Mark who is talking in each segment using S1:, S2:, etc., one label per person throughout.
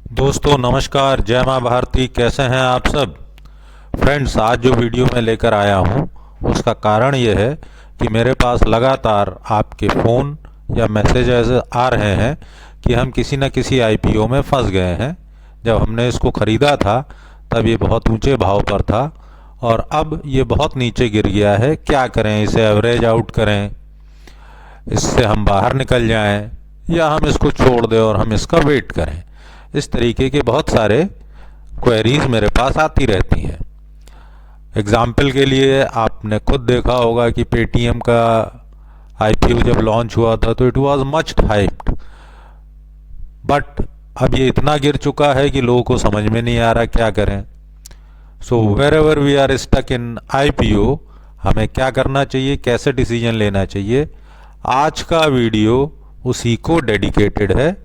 S1: दोस्तों नमस्कार, जय माँ भारती। कैसे हैं आप सब फ्रेंड्स। आज जो वीडियो मैं लेकर आया हूँ उसका कारण ये है कि मेरे पास लगातार आपके फ़ोन या मैसेजेस आ रहे हैं कि हम किसी न किसी आईपीओ में फंस गए हैं। जब हमने इसको ख़रीदा था तब ये बहुत ऊंचे भाव पर था और अब ये बहुत नीचे गिर गया है। क्या करें, इसे एवरेज आउट करें, इससे हम बाहर निकल जाएं, या हम इसको छोड़ दें और हम इसका वेट करें। इस तरीके के बहुत सारे क्वेरीज मेरे पास आती रहती हैं। एग्जाम्पल के लिए आपने खुद देखा होगा कि पेटीएम का आईपीओ जब लॉन्च हुआ था तो it was much hyped, but अब ये इतना गिर चुका है कि लोगों को समझ में नहीं आ रहा क्या करें। So wherever we are stuck in IPO, हमें क्या करना चाहिए, कैसे डिसीजन लेना चाहिए, आज का वीडियो उसी को डेडिकेटेड है।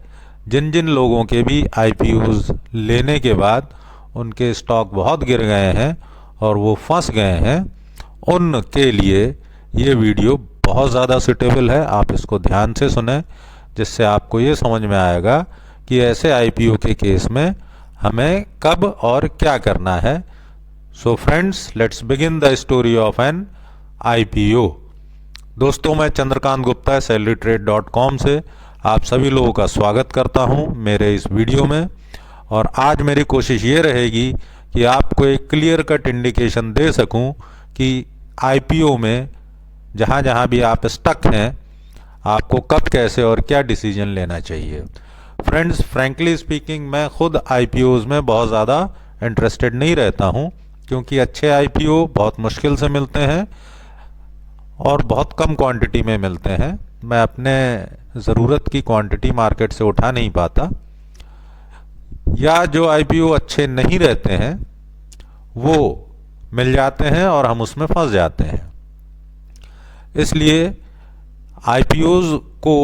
S1: जिन जिन लोगों के भी आईपीओज लेने के बाद उनके स्टॉक बहुत गिर गए हैं और वो फंस गए हैं, उनके लिए ये वीडियो बहुत ज़्यादा सुटेबल है। आप इसको ध्यान से सुने, जिससे आपको ये समझ में आएगा कि ऐसे आईपीओ के केस में हमें कब और क्या करना है। So friends, let's begin the story of N IPO. दोस्तों, मैं चंद्रकांत गुप्ता SalaryTrade.com से आप सभी लोगों का स्वागत करता हूं मेरे इस वीडियो में। और आज मेरी कोशिश ये रहेगी कि आपको एक क्लियर कट इंडिकेशन दे सकूं कि आईपीओ में जहां जहां भी आप स्टक हैं आपको कब, कैसे और क्या डिसीजन लेना चाहिए। फ्रेंड्स, फ्रैंकली स्पीकिंग, मैं खुद आईपीओज में बहुत ज़्यादा इंटरेस्टेड नहीं रहता हूं, क्योंकि अच्छे आईपीओ बहुत मुश्किल से मिलते हैं और बहुत कम क्वांटिटी में मिलते हैं। मैं अपने ज़रूरत की क्वांटिटी मार्केट से उठा नहीं पाता, या जो आईपीओ अच्छे नहीं रहते हैं वो मिल जाते हैं और हम उसमें फंस जाते हैं। इसलिए आईपीओज को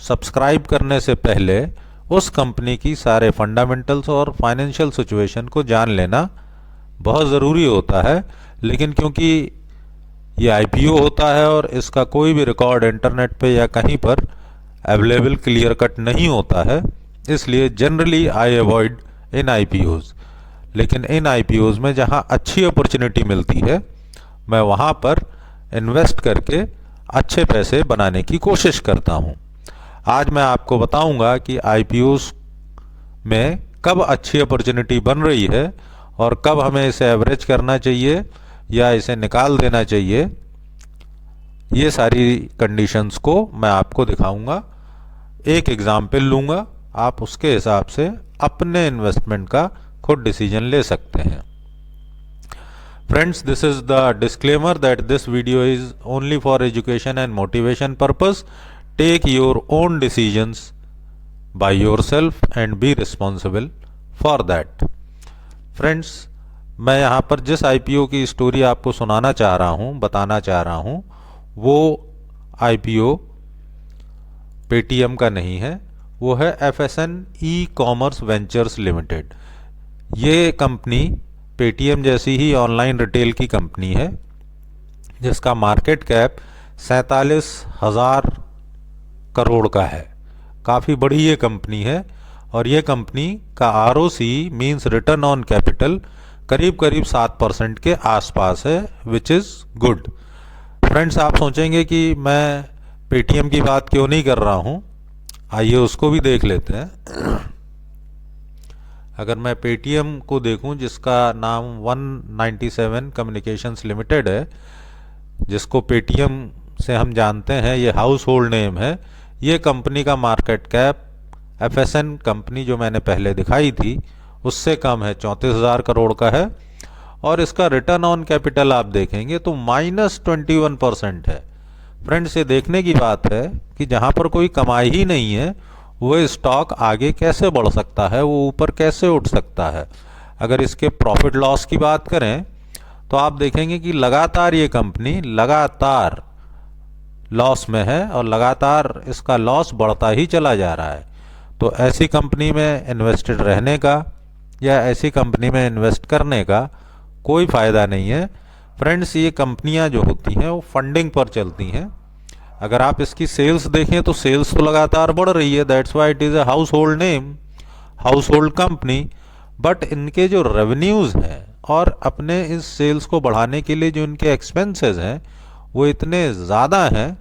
S1: सब्सक्राइब करने से पहले उस कंपनी की सारे फंडामेंटल्स और फाइनेंशियल सिचुएशन को जान लेना बहुत ज़रूरी होता है। लेकिन क्योंकि ये आईपीओ होता है और इसका कोई भी रिकॉर्ड इंटरनेट पे या कहीं पर अवेलेबल क्लियर कट नहीं होता है, इसलिए generally I avoid in IPOs. लेकिन इन आईपीओज में जहां अच्छी अपॉर्चुनिटी मिलती है मैं वहां पर इन्वेस्ट करके अच्छे पैसे बनाने की कोशिश करता हूं। आज मैं आपको बताऊंगा कि आईपीओज में कब अच्छी अपॉर्चुनिटी बन रही है और कब हमें इसे एवरेज करना चाहिए या इसे निकाल देना चाहिए। ये सारी कंडीशंस को मैं आपको दिखाऊंगा, एक एग्जाम्पल लूंगा, आप उसके हिसाब से अपने इन्वेस्टमेंट का खुद डिसीजन ले सकते हैं। Friends, this is the disclaimer that this video is only for education and motivation purpose. Take your own decisions by yourself and be responsible for that. Friends, मैं यहाँ पर जिस आईपीओ की स्टोरी आपको सुनाना चाह रहा हूँ, बताना चाह रहा हूँ, वो आईपीओ पेटीएम का नहीं है, वो है FSN ई-कॉमर्स वेंचर्स लिमिटेड। ये कंपनी पेटीएम जैसी ही ऑनलाइन रिटेल की कंपनी है, जिसका मार्केट कैप 47,000 करोड़ का है। काफ़ी बड़ी ये कंपनी है और ये कंपनी का ROC means return on capital करीब करीब 7% के आसपास है, विच इज़ गुड। फ्रेंड्स, आप सोचेंगे कि मैं पेटीएम की बात क्यों नहीं कर रहा हूँ, आइए उसको भी देख लेते हैं। अगर मैं पेटीएम को देखूं, जिसका नाम 197 कम्युनिकेशंस लिमिटेड है, जिसको पेटीएम से हम जानते हैं, ये हाउस होल्ड नेम है। ये कंपनी का मार्केट कैप FSN कंपनी जो मैंने पहले दिखाई थी उससे कम है, 34,000 करोड़ का है। और इसका रिटर्न ऑन कैपिटल आप देखेंगे तो -21% है। फ्रेंड्स, ये देखने की बात है कि जहां पर कोई कमाई ही नहीं है वो स्टॉक आगे कैसे बढ़ सकता है, वो ऊपर कैसे उठ सकता है। अगर इसके प्रॉफिट लॉस की बात करें तो आप देखेंगे कि लगातार ये कंपनी लगातार लॉस में है और लगातार इसका लॉस बढ़ता ही चला जा रहा है। तो ऐसी कंपनी में इन्वेस्टेड रहने का या ऐसी कंपनी में इन्वेस्ट करने का कोई फ़ायदा नहीं है। फ्रेंड्स, ये कंपनियां जो होती हैं वो फंडिंग पर चलती हैं। अगर आप इसकी सेल्स देखें तो सेल्स तो लगातार बढ़ रही है, that's why it is a house hold name. House hold company, but इनके जो रेवेन्यूज़ हैं और अपने इस सेल्स को बढ़ाने के लिए जो इनके एक्सपेंसेस हैं वो इतने ज़्यादा हैं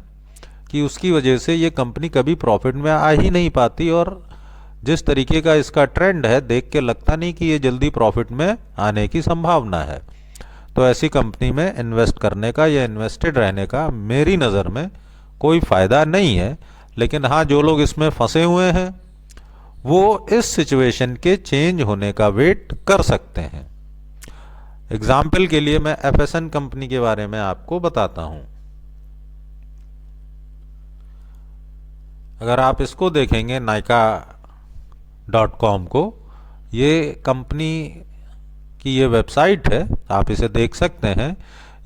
S1: कि उसकी वजह से ये कंपनी कभी प्रॉफिट में आ ही नहीं पाती। और जिस तरीके का इसका ट्रेंड है देख के लगता नहीं कि ये जल्दी प्रॉफिट में आने की संभावना है। तो ऐसी कंपनी में इन्वेस्ट करने का या इन्वेस्टेड रहने का मेरी नज़र में कोई फ़ायदा नहीं है। लेकिन हाँ, जो लोग इसमें फंसे हुए हैं वो इस सिचुएशन के चेंज होने का वेट कर सकते हैं। एग्जाम्पल के लिए मैं एफएसएन कंपनी के बारे में आपको बताता हूं। अगर आप इसको देखेंगे नाइका.com को, ये कंपनी की ये वेबसाइट है, आप इसे देख सकते हैं।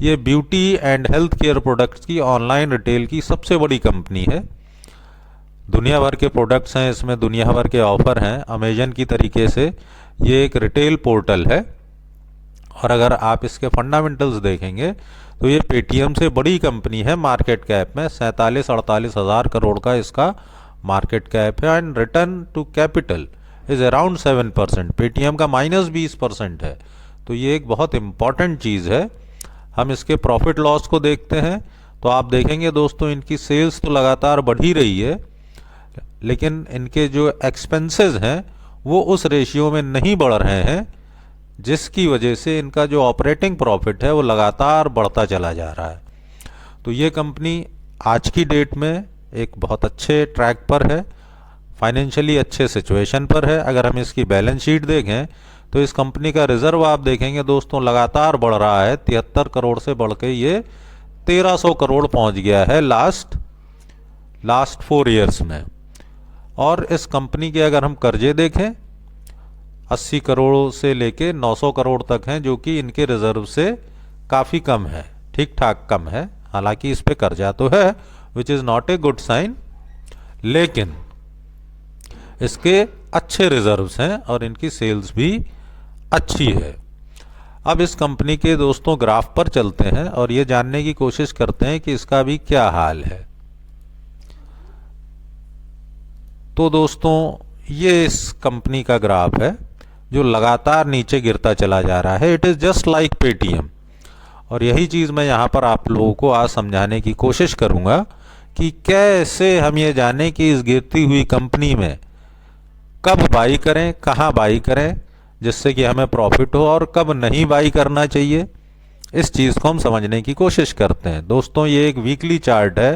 S1: ये beauty and health care products की ऑनलाइन रिटेल की सबसे बड़ी कंपनी है। दुनिया भर के प्रोडक्ट्स हैं इसमें, दुनिया भर के ऑफर हैं। अमेजन की तरीके से ये एक रिटेल पोर्टल है। और अगर आप इसके फंडामेंटल्स देखेंगे तो ये पेटीएम से बड़ी कंपनी है मार्केट कैप में। 47-48 हज़ार करोड़ का इसका मार्केट कैप है and return to capital is around 7%। Paytm का -20% है। तो ये एक बहुत इंपॉर्टेंट चीज़ है। हम इसके प्रॉफिट लॉस को देखते हैं तो आप देखेंगे दोस्तों, इनकी सेल्स तो लगातार बढ़ ही रही है, लेकिन इनके जो एक्सपेंसेस हैं वो उस रेशियो में नहीं बढ़ रहे हैं, जिसकी वजह से इनका जो ऑपरेटिंग प्रॉफिट है वो लगातार बढ़ता चला जा रहा है। तो ये कंपनी आज की डेट में एक बहुत अच्छे ट्रैक पर है, फाइनेंशियली अच्छे सिचुएशन पर है। अगर हम इसकी बैलेंस शीट देखें तो इस कंपनी का रिजर्व आप देखेंगे दोस्तों लगातार बढ़ रहा है। 73 करोड़ से बढ़ के ये 1300 करोड़ पहुंच गया है लास्ट 4 ईयर्स में। और इस कंपनी के अगर हम कर्जे देखें 80 करोड़ से लेके 900 करोड़ तक हैं, जो कि इनके रिजर्व से काफ़ी कम है, ठीक ठाक कम है। हालांकि इस पे कर्जा तो है, which is not a good sign, लेकिन इसके अच्छे रिजर्व्स हैं और इनकी सेल्स भी अच्छी है। अब इस कंपनी के दोस्तों ग्राफ पर चलते हैं और ये जानने की कोशिश करते हैं कि इसका भी क्या हाल है। तो दोस्तों ये इस कंपनी का ग्राफ है जो लगातार नीचे गिरता चला जा रहा है। It is just like Paytm. और यही चीज़ मैं यहाँ पर आप लोगों को आज समझाने की कोशिश करूँगा कि कैसे हम ये जानें कि इस गिरती हुई कंपनी में कब बाई करें, कहाँ बाई करें, जिससे कि हमें प्रॉफिट हो, और कब नहीं बाई करना चाहिए। इस चीज़ को हम समझने की कोशिश करते हैं। दोस्तों ये एक वीकली चार्ट है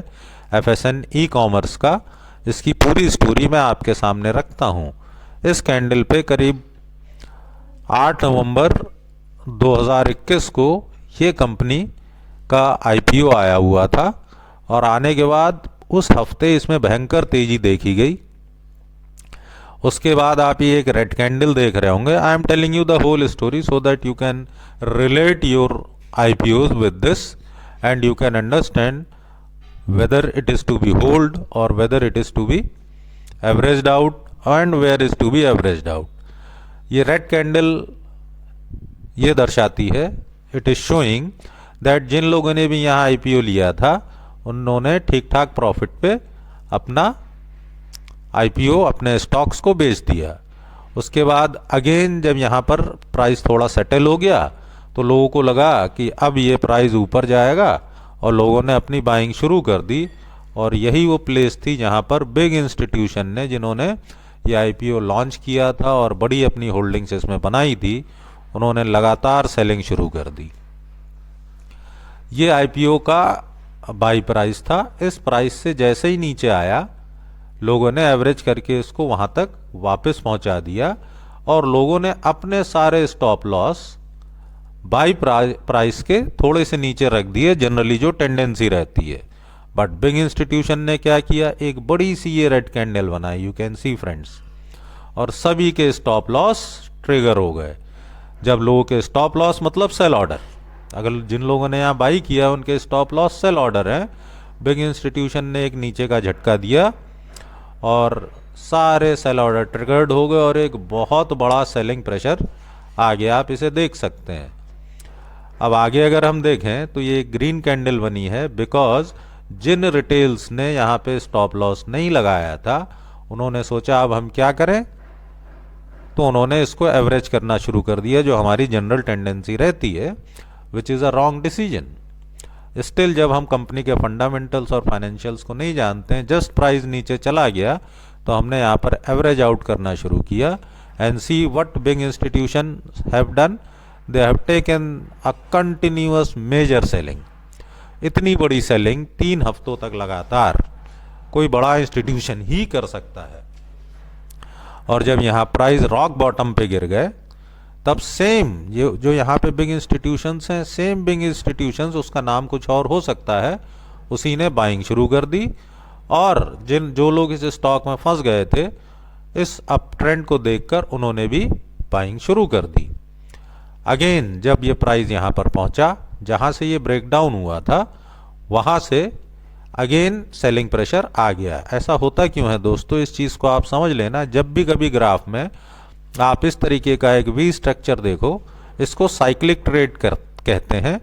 S1: एफएसएन ई कॉमर्स का। इसकी पूरी स्टोरी मैं आपके सामने रखता हूँ। इस कैंडल पे करीब 8 नवंबर 2021 को ये कंपनी का आईपीओ आया हुआ था और आने के बाद उस हफ्ते इसमें भयंकर तेजी देखी गई। उसके बाद आप ये एक रेड कैंडल देख रहे होंगे। I am telling you the whole story so that you can relate your IPOs with this and you can understand whether it is to be hold or whether it is to be averaged out and where is to be averaged out. ये red candle ये दर्शाती है, it is showing that जिन लोगों ने भी यहाँ IPO लिया था उन्होंने ठीक ठाक प्रॉफिट पे अपना आईपीओ, अपने स्टॉक्स को बेच दिया। उसके बाद अगेन जब यहाँ पर प्राइस थोड़ा सेटल हो गया तो लोगों को लगा कि अब ये प्राइस ऊपर जाएगा और लोगों ने अपनी बाइंग शुरू कर दी। और यही वो प्लेस थी जहाँ पर बिग इंस्टीट्यूशन ने, जिन्होंने ये आईपीओ लॉन्च किया था और बड़ी अपनी होल्डिंग्स इसमें बनाई थी, उन्होंने लगातार सेलिंग शुरू कर दी। ये आईपीओ का बाई प्राइस था। इस प्राइस से जैसे ही नीचे आया लोगों ने एवरेज करके इसको वहाँ तक वापस पहुँचा दिया और लोगों ने अपने सारे स्टॉप लॉस बाई प्राइस के थोड़े से नीचे रख दिए, जनरली जो टेंडेंसी रहती है। बट बिग इंस्टीट्यूशन ने क्या किया, एक बड़ी सी ये रेड कैंडल बनाई, यू कैन सी फ्रेंड्स, और सभी के स्टॉप लॉस ट्रिगर हो गए। जब लोगों के स्टॉप लॉस मतलब सेल ऑर्डर, अगर जिन लोगों ने यहाँ बाई किया उनके स्टॉप लॉस सेल ऑर्डर है, बिग इंस्टीट्यूशन ने एक नीचे का झटका दिया और सारे सेल ऑर्डर ट्रिगर्ड हो गए और एक बहुत बड़ा सेलिंग प्रेशर आ गया। आप इसे देख सकते हैं। अब आगे अगर हम देखें तो ये ग्रीन कैंडल बनी है बिकॉज जिन रिटेल्स ने यहाँ पे स्टॉप लॉस नहीं लगाया था उन्होंने सोचा अब हम क्या करें, तो उन्होंने इसको एवरेज करना शुरू कर दिया, जो हमारी जनरल टेंडेंसी रहती है, which is a wrong decision. Still जब हम कंपनी के फंडामेंटल्स और फाइनेंशियल्स को नहीं जानते हैं, जस्ट प्राइस नीचे चला गया तो हमने यहाँ पर एवरेज आउट करना शुरू किया। And see what big institution have done, they have taken a continuous major selling. इतनी बड़ी सेलिंग 3 हफ्तों तक लगातार कोई बड़ा इंस्टीट्यूशन ही कर सकता है। और जब यहाँ प्राइस रॉक बॉटम पे गिर गए, तब सेम ये जो यहाँ पे बिग इंस्टीट्यूशंस हैं, सेम बिग इंस्टीट्यूशंस, उसका नाम कुछ और हो सकता है, उसी ने बाइंग शुरू कर दी। और जो लोग इस स्टॉक में फंस गए थे, इस अप ट्रेंड को देखकर उन्होंने भी बाइंग शुरू कर दी। अगेन जब ये प्राइस यहाँ पर पहुँचा, जहाँ से ये ब्रेकडाउन हुआ था, वहाँ से अगेन सेलिंग प्रेशर आ गया। ऐसा होता क्यों है दोस्तों, इस चीज़ को आप समझ लेना। जब भी कभी ग्राफ में आप इस तरीके का एक वी स्ट्रक्चर देखो, इसको साइक्लिक ट्रेड कहते हैं।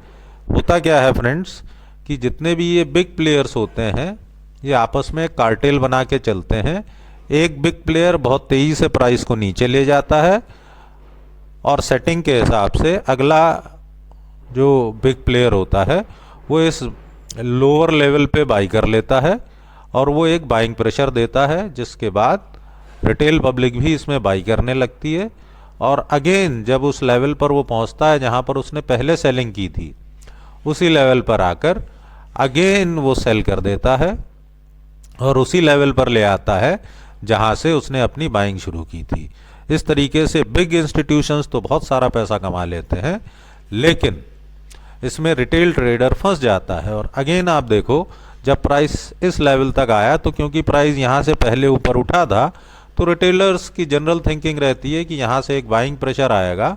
S1: होता क्या है फ्रेंड्स, कि जितने भी ये बिग प्लेयर्स होते हैं, ये आपस में कार्टेल बना के चलते हैं। एक बिग प्लेयर बहुत तेज़ी से प्राइस को नीचे ले जाता है और सेटिंग के हिसाब से अगला जो बिग प्लेयर होता है वो इस लोअर लेवल पे बाई कर लेता है और वो एक बाइंग प्रेशर देता है, जिसके बाद रिटेल पब्लिक भी इसमें बाई करने लगती है। और अगेन जब उस लेवल पर वो पहुंचता है जहां पर उसने पहले सेलिंग की थी, उसी लेवल पर आकर अगेन वो सेल कर देता है और उसी लेवल पर ले आता है जहां से उसने अपनी बाइंग शुरू की थी। इस तरीके से बिग इंस्टीट्यूशंस तो बहुत सारा पैसा कमा लेते हैं, लेकिन इसमें रिटेल ट्रेडर फंस जाता है। और अगेन आप देखो, जब प्राइस इस लेवल तक आया, तो क्योंकि प्राइस यहाँ से पहले ऊपर उठा था, तो रिटेलर्स की जनरल थिंकिंग रहती है कि यहाँ से एक बाइंग प्रेशर आएगा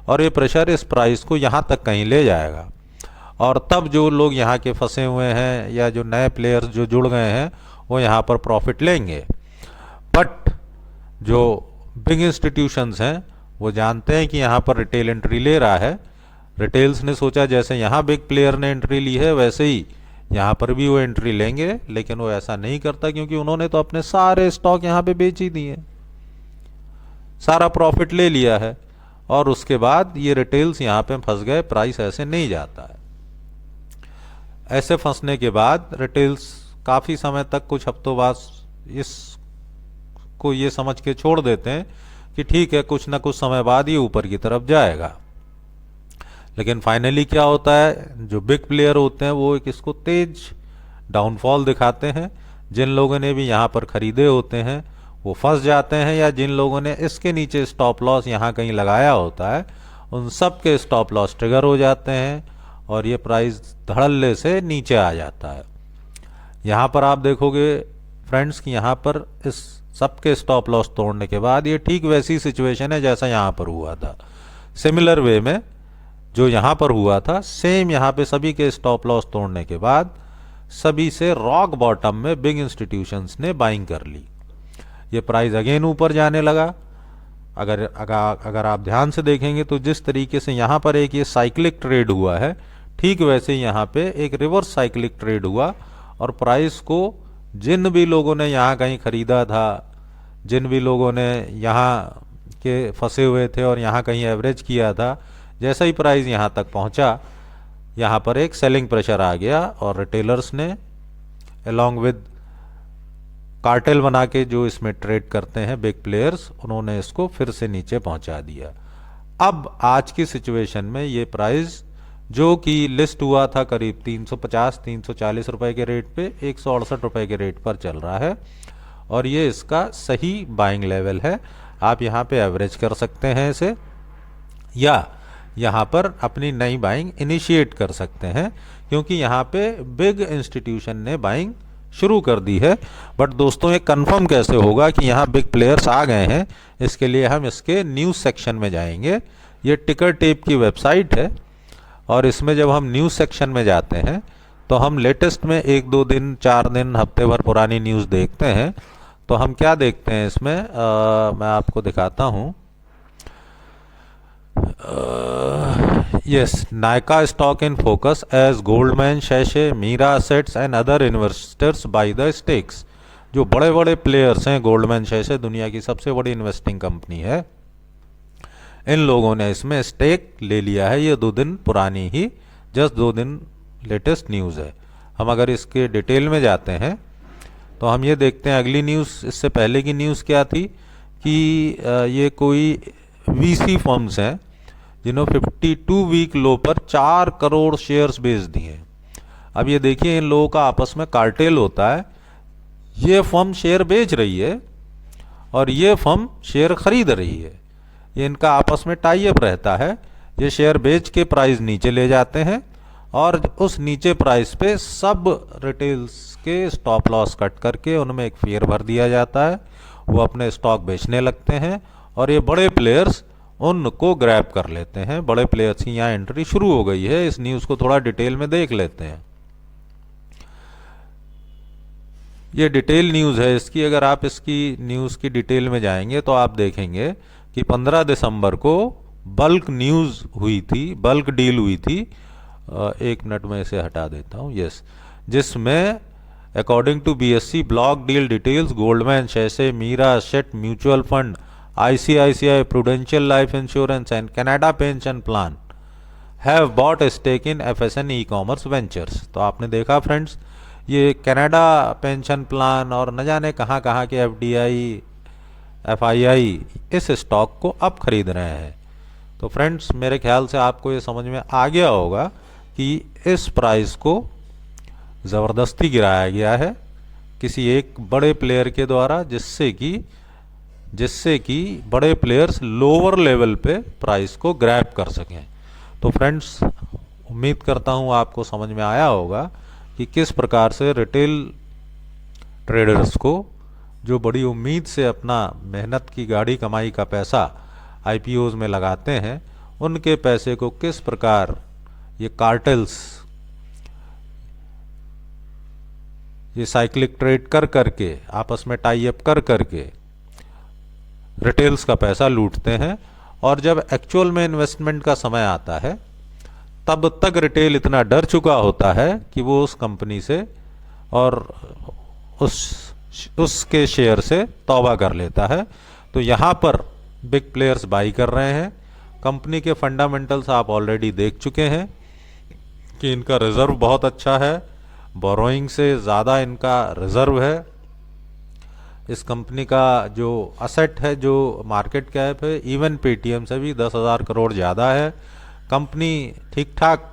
S1: और ये प्रेशर इस प्राइस को यहाँ तक कहीं ले जाएगा। और तब जो लोग यहाँ के फंसे हुए हैं या जो नए प्लेयर्स जो जुड़ गए हैं, वो यहाँ पर प्रॉफिट लेंगे। बट जो बिग इंस्टीट्यूशंस हैं, वो जानते हैं कि यहाँ पर रिटेल एंट्री ले रहा है। रिटेल्स ने सोचा जैसे यहाँ बिग प्लेयर ने एंट्री ली है, वैसे ही यहाँ पर भी वो एंट्री लेंगे, लेकिन वो ऐसा नहीं करता, क्योंकि उन्होंने तो अपने सारे स्टॉक यहाँ पे बेच ही दिए, सारा प्रॉफिट ले लिया है। और उसके बाद ये रिटेल्स यहाँ पे फंस गए, प्राइस ऐसे नहीं जाता है। ऐसे फंसने के बाद रिटेल्स काफ़ी समय तक, कुछ हफ्तों बाद, इसको ये समझ के छोड़ देते हैं कि ठीक है, कुछ ना कुछ समय बाद ये ऊपर की तरफ जाएगा। लेकिन फाइनली क्या होता है, जो बिग प्लेयर होते हैं वो एक इसको तेज डाउनफॉल दिखाते हैं। जिन लोगों ने भी यहाँ पर खरीदे होते हैं वो फंस जाते हैं, या जिन लोगों ने इसके नीचे स्टॉप लॉस यहाँ कहीं लगाया होता है, उन सब के स्टॉप लॉस ट्रिगर हो जाते हैं और ये प्राइस धड़ल्ले से नीचे आ जाता है। यहाँ पर आप देखोगे फ्रेंड्स कि यहाँ पर इस सबके स्टॉप लॉस तोड़ने के बाद ये ठीक वैसी सिचुएशन है जैसा यहाँ पर हुआ था। सिमिलर वे में जो यहाँ पर हुआ था, सेम यहाँ पे सभी के स्टॉप लॉस तोड़ने के बाद सभी से रॉक बॉटम में बिग इंस्टीट्यूशंस ने बाइंग कर ली। ये प्राइस अगेन ऊपर जाने लगा। अगर आप ध्यान से देखेंगे तो जिस तरीके से यहाँ पर एक ये साइक्लिक ट्रेड हुआ है, ठीक वैसे यहाँ पे एक रिवर्स साइक्लिक ट्रेड हुआ और प्राइस को जिन भी लोगों ने यहाँ कहीं खरीदा था, जिन भी लोगों ने यहाँ के फंसे हुए थे और यहाँ कहीं एवरेज किया था, जैसा ही प्राइस यहाँ तक पहुँचा, यहाँ पर एक सेलिंग प्रेशर आ गया और रिटेलर्स ने अलॉन्ग विद कार्टेल बना के जो इसमें ट्रेड करते हैं बिग प्लेयर्स, उन्होंने इसको फिर से नीचे पहुँचा दिया। अब आज की सिचुएशन में ये प्राइस जो कि लिस्ट हुआ था करीब 350-340 रुपए के रेट पे, 168 रुपए के रेट पर चल रहा है और ये इसका सही बाइंग लेवल है। आप यहाँ पे एवरेज कर सकते हैं इसे, या यहाँ पर अपनी नई बाइंग इनिशिएट कर सकते हैं, क्योंकि यहाँ पे बिग इंस्टीट्यूशन ने बाइंग शुरू कर दी है। बट दोस्तों, ये कंफर्म कैसे होगा कि यहाँ बिग प्लेयर्स आ गए हैं? इसके लिए हम इसके न्यूज़ सेक्शन में जाएंगे। ये टिकर टेप की वेबसाइट है और इसमें जब हम न्यूज़ सेक्शन में जाते हैं तो हम लेटेस्ट में 1-2 दिन, 4 दिन, हफ्ते भर पुरानी न्यूज़ देखते हैं। तो हम क्या देखते हैं इसमें, मैं आपको दिखाता हूँ। yes, Nykaa stock in focus as Goldman Sachs, Mira Assets and other investors buy the stakes। जो बड़े बड़े प्लेयर्स हैं, गोल्डमैन सैच दुनिया की सबसे बड़ी इन्वेस्टिंग कंपनी है, इन लोगों ने इसमें स्टेक ले लिया है। ये 2 दिन पुरानी ही, जस्ट 2 दिन लेटेस्ट न्यूज़ है। हम अगर इसके डिटेल में जाते हैं तो हम ये देखते हैं, अगली न्यूज़, इससे पहले की न्यूज़ क्या थी कि ये कोई वीसी फर्म्स हैं जिन्होंने 52 वीक लो पर 4 करोड़ शेयर्स बेच दिए। अब ये देखिए, इन लोगों का आपस में कार्टेल होता है। ये फर्म शेयर बेच रही है और ये फर्म शेयर खरीद रही है। ये इनका आपस में टाई अप रहता है। ये शेयर बेच के प्राइस नीचे ले जाते हैं और उस नीचे प्राइस पे सब रिटेल्स के स्टॉप लॉस कट करके उनमें एक फेयर भर दिया जाता है। वो अपने स्टॉक बेचने लगते हैं और ये बड़े प्लेयर्स उनको ग्रैब कर लेते हैं। बड़े प्लेयर्स की यहाँ एंट्री शुरू हो गई है। इस न्यूज़ को थोड़ा डिटेल में देख लेते हैं। ये डिटेल न्यूज़ है इसकी। अगर आप इसकी न्यूज़ की डिटेल में जाएंगे तो आप देखेंगे कि 15 दिसंबर को बल्क न्यूज़ हुई थी, बल्क डील हुई थी। एक मिनट में इसे हटा देता हूँ, यस, जिसमें according to BSE block deal details, Goldman Sachs, Mirae Asset mutual fund, ICICI Prudential Life Insurance and Canada Pension Plan have bought stake in FSN e commerce ventures. तो आपने देखा फ्रेंड्स, ये कनाडा पेंशन प्लान और न जाने कहाँ कहाँ के एफडीआई, एफआईआई इस स्टॉक को अब खरीद रहे हैं। तो फ्रेंड्स, मेरे ख्याल से आपको ये समझ में आ गया होगा कि इस प्राइस को ज़बरदस्ती गिराया गया है किसी एक बड़े प्लेयर के द्वारा, जिससे कि बड़े प्लेयर्स लोअर लेवल पे प्राइस को ग्रैब कर सकें। तो फ्रेंड्स, उम्मीद करता हूँ आपको समझ में आया होगा कि किस प्रकार से रिटेल ट्रेडर्स को, जो बड़ी उम्मीद से अपना मेहनत की गाड़ी कमाई का पैसा आईपीओज में लगाते हैं, उनके पैसे को किस प्रकार ये कार्टेल्स, ये साइक्लिक ट्रेड कर करके, आपस में टाई अप कर करके रिटेल्स का पैसा लूटते हैं। और जब एक्चुअल में इन्वेस्टमेंट का समय आता है तब तक रिटेल इतना डर चुका होता है कि वो उस कंपनी से और उसके शेयर से तौबा कर लेता है। तो यहाँ पर बिग प्लेयर्स बाई कर रहे हैं। कंपनी के फंडामेंटल्स आप ऑलरेडी देख चुके हैं कि इनका रिजर्व बहुत अच्छा है, बोरोइंग से ज़्यादा इनका रिजर्व है। इस कंपनी का जो असेट है, जो मार्केट कैप है, इवन पेटीएम से भी 10,000 करोड़ ज़्यादा है। कंपनी ठीक ठाक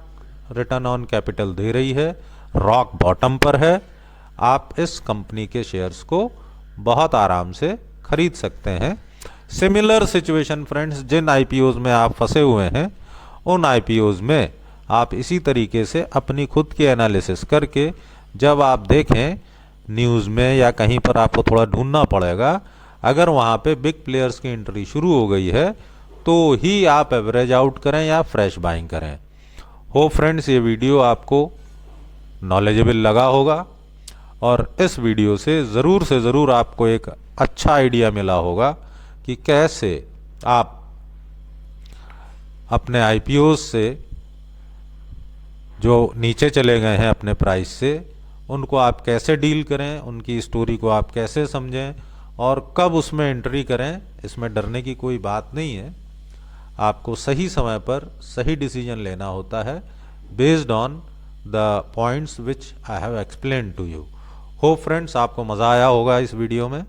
S1: रिटर्न ऑन कैपिटल दे रही है, रॉक बॉटम पर है। आप इस कंपनी के शेयर्स को बहुत आराम से खरीद सकते हैं। सिमिलर सिचुएशन फ्रेंड्स, जिन आईपीओज में आप फंसे हुए हैं, उन आईपीओज में आप इसी तरीके से अपनी खुद की एनालिसिस करके, जब आप देखें न्यूज़ में या कहीं पर आपको थोड़ा ढूंढना पड़ेगा, अगर वहाँ पे बिग प्लेयर्स की एंट्री शुरू हो गई है तो ही आप एवरेज आउट करें या फ्रेश बाइंग करें। हो फ्रेंड्स, ये वीडियो आपको नॉलेजेबल लगा होगा और इस वीडियो से ज़रूर आपको एक अच्छा आइडिया मिला होगा कि कैसे आप अपने आईपीओ से जो नीचे चले गए हैं अपने प्राइस से, उनको आप कैसे डील करें, उनकी स्टोरी को आप कैसे समझें और कब उसमें एंट्री करें। इसमें डरने की कोई बात नहीं है। आपको सही समय पर सही डिसीजन लेना होता है based on the points which I have explain to you. Hope friends, आपको मज़ा आया होगा इस वीडियो में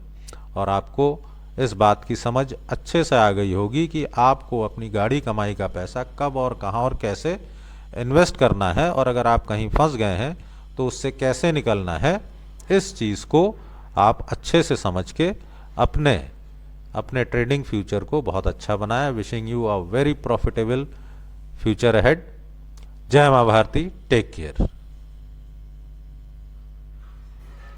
S1: और आपको इस बात की समझ अच्छे से आ गई होगी कि आपको अपनी गाड़ी कमाई का पैसा कब और कहाँ और कैसे इन्वेस्ट करना है, और अगर आप कहीं फंस गए हैं तो उससे कैसे निकलना है। इस चीज़ को आप अच्छे से समझ के अपने ट्रेडिंग फ्यूचर को बहुत अच्छा बनाएं। Wishing you a very profitable future ahead. जय मां भारती, टेक केयर।